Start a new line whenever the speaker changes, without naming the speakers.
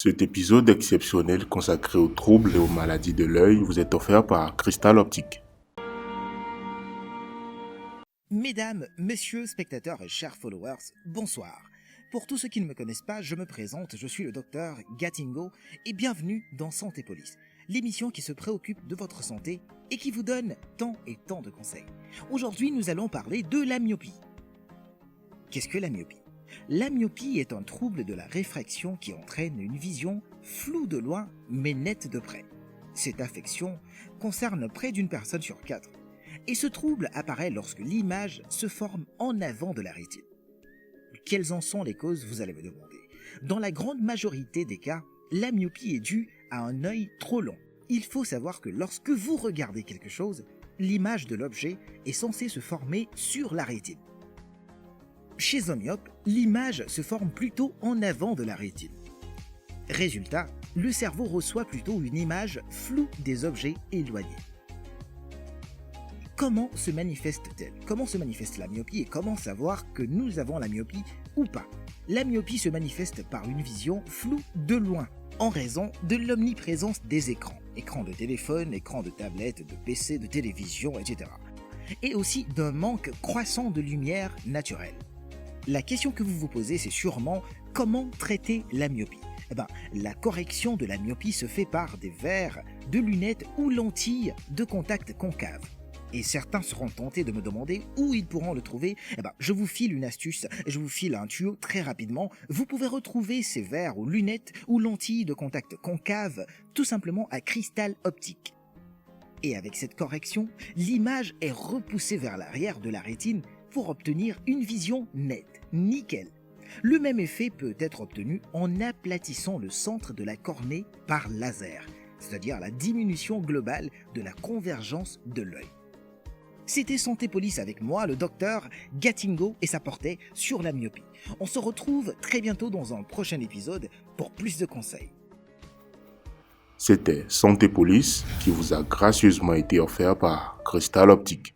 Cet épisode exceptionnel consacré aux troubles et aux maladies de l'œil vous est offert par Cristal Optique.
Mesdames, messieurs, spectateurs et chers followers, bonsoir. Pour tous ceux qui ne me connaissent pas, je me présente, je suis le docteur Gatingo et bienvenue dans Santé Police, l'émission qui se préoccupe de votre santé et qui vous donne tant et tant de conseils. Aujourd'hui, nous allons parler de la myopie. Qu'est-ce que la myopie ? La myopie est un trouble de la réfraction qui entraîne une vision floue de loin mais nette de près. Cette affection concerne près d'une personne sur 4 et ce trouble apparaît lorsque l'image se forme en avant de la rétine. Quelles en sont les causes, vous allez me demander. Dans la grande majorité des cas, la myopie est due à un œil trop long. Il faut savoir que lorsque vous regardez quelque chose, l'image de l'objet est censée se former sur la rétine. Chez un myope, l'image se forme plutôt en avant de la rétine. Résultat, le cerveau reçoit plutôt une image floue des objets éloignés. Comment se manifeste-t-elle ? Comment se manifeste la myopie et comment savoir que nous avons la myopie ou pas ? La myopie se manifeste par une vision floue de loin, en raison de l'omniprésence des écrans. Écrans de téléphone, écrans de tablette, de PC, de télévision, etc. Et aussi d'un manque croissant de lumière naturelle. La question que vous vous posez, c'est sûrement comment traiter la myopie ? La correction de la myopie se fait par des verres, de lunettes ou lentilles de contact concave. Et certains seront tentés de me demander où ils pourront le trouver. Je vous file une astuce, je vous file un tuyau très rapidement. Vous pouvez retrouver ces verres ou lunettes ou lentilles de contact concave tout simplement à Cristal Optique. Et avec cette correction, l'image est repoussée vers l'arrière de la rétine pour obtenir une vision nette, nickel. Le même effet peut être obtenu en aplatissant le centre de la cornée par laser, c'est-à-dire la diminution globale de la convergence de l'œil. C'était Santé Police avec moi, le docteur Gatingo, et ça portait sur la myopie. On se retrouve très bientôt dans un prochain épisode pour plus de conseils.
C'était Santé Police qui vous a gracieusement été offert par Cristal Optique.